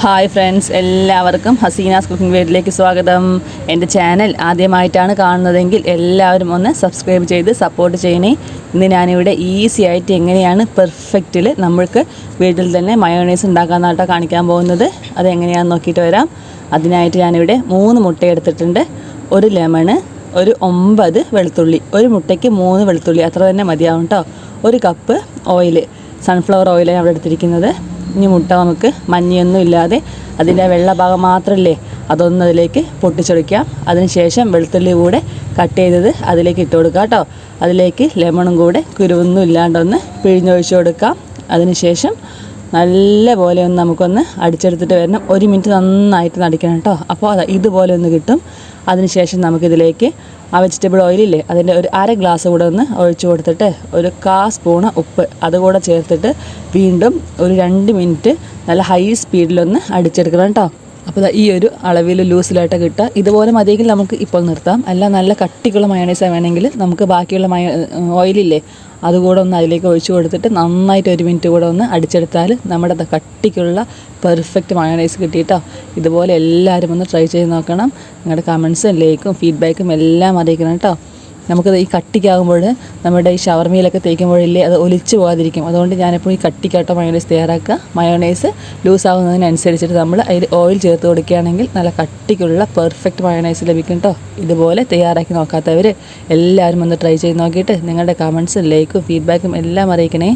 Hi friends, എല്ലാവർക്കും Hasina's cooking വേഡിലേക്ക് സ്വാഗതം. എൻ്റെ ചാനൽ ആദ്യമായിട്ടാണ് കാണുന്നതെങ്കിൽ എല്ലാവരും ഒന്ന് സബ്സ്ക്രൈബ് ചെയ്ത് സപ്പോർട്ട് ചെയ്യണേ. ഇന്ന് ഞാനിവിടെ ഈസി ആയിട്ട് എങ്ങനെയാണ് പെർഫെക്റ്റിൽ നമ്മൾക്ക് വീട്ടിൽ തന്നെ മയോണൈസ് ഉണ്ടാക്കാനായിട്ടാണ് കാണിക്കാൻ പോകുന്നത്. അതെങ്ങനെയാണെന്ന് നോക്കിയിട്ട് വരാം. അതിനായിട്ട് ഞാനിവിടെ 3 മുട്ട എടുത്തിട്ടുണ്ട്, ഒരു ലെമണ്, ഒരു 9 വെളുത്തുള്ളി, ഒരു മുട്ടയ്ക്ക് 3 വെളുത്തുള്ളി അത്ര തന്നെ മതിയാവും കേട്ടോ. ഒരു കപ്പ് ഓയിൽ, സൺഫ്ലവർ ഓയിലാണ് അവിടെ എടുത്തിരിക്കുന്നത്. ഇനി മുട്ട നമുക്ക് മഞ്ഞയൊന്നും ഇല്ലാതെ അതിൻ്റെ വെള്ള ഭാഗം മാത്രമല്ലേ അതൊന്നും അതിലേക്ക് പൊട്ടിച്ചൊടിക്കാം. അതിനുശേഷം വെളുത്തുള്ളി കൂടെ കട്ട് ചെയ്തത് അതിലേക്ക് ഇട്ട് കൊടുക്കാം കേട്ടോ. അതിലേക്ക് ലെമണും കൂടെ കുരുവൊന്നും ഇല്ലാണ്ടൊന്ന് പിഴിഞ്ഞൊഴിച്ച് കൊടുക്കാം. അതിനുശേഷം നല്ല പോലെ ഒന്ന് നമുക്കൊന്ന് അടിച്ചെടുത്തിട്ട് വരണം. 1 മിനിറ്റ് നന്നായിട്ട് നടിക്കണം കേട്ടോ. അപ്പോൾ ഇതുപോലെ ഒന്ന് കിട്ടും. അതിനുശേഷം നമുക്കിതിലേക്ക് ആ വെജിറ്റബിൾ ഓയിലില്ലേ അതിൻ്റെ ഒരു 1/2 ഗ്ലാസ് കൂടെ ഒന്ന് ഒഴിച്ച് കൊടുത്തിട്ട് ഒരു 1/4 സ്പൂണ് ഉപ്പ് അതുകൂടെ ചേർത്തിട്ട് വീണ്ടും ഒരു 2 മിനിറ്റ് നല്ല ഹൈ സ്പീഡിലൊന്ന് അടിച്ചെടുക്കണം കേട്ടോ. അപ്പോൾ ഈ ഒരു അളവിൽ ലൂസിലായിട്ട് കിട്ടുക. ഇതുപോലെ മതിയെങ്കിൽ നമുക്ക് ഇപ്പോൾ നിർത്താം. അല്ല നല്ല കട്ടിക്കുള്ള മയോണൈസ് വേണമെങ്കിൽ നമുക്ക് ബാക്കിയുള്ള ഓയിലില്ലേ അതുകൂടെ ഒന്ന് അതിലേക്ക് ഒഴിച്ച് കൊടുത്തിട്ട് നന്നായിട്ട് 1 മിനിറ്റ് കൂടെ ഒന്ന് അടിച്ചെടുത്താൽ നമ്മുടെ കട്ടിക്കുള്ള പെർഫെക്റ്റ് മയോണൈസ് കിട്ടിയിട്ടോ. ഇതുപോലെ എല്ലാവരും ഒന്ന് ട്രൈ ചെയ്ത് നോക്കണം. നിങ്ങളുടെ കമൻസും ലൈക്കും ഫീഡ്ബാക്കും എല്ലാം അറിയിക്കണം കേട്ടോ. നമുക്കത് ഈ കട്ടിക്കാകുമ്പോൾ നമ്മുടെ ഈ ഷവർമയിലൊക്കെ തേക്കുമ്പോഴില്ലേ അത് ഒലിച്ച് പോകാതിരിക്കും. അതുകൊണ്ട് ഞാനെപ്പോഴും ഈ കട്ടിക്കാട്ടോ മയോണൈസ് തയ്യാറാക്കുക. മയോണൈസ് ലൂസാകുന്നതിനനുസരിച്ചിട്ട് നമ്മൾ അതിൽ ഓയിൽ ചേർത്ത് കൊടുക്കുകയാണെങ്കിൽ നല്ല കട്ടിക്കുള്ള പെർഫെക്റ്റ് മയോണൈസ് ലഭിക്കും കേട്ടോ. ഇതുപോലെ തയ്യാറാക്കി നോക്കാത്തവർ എല്ലാവരും ഒന്ന് ട്രൈ ചെയ്ത് നോക്കിയിട്ട് നിങ്ങളുടെ കമൻസും ലൈക്കും ഫീഡ്ബാക്കും എല്ലാം അറിയിക്കണേ.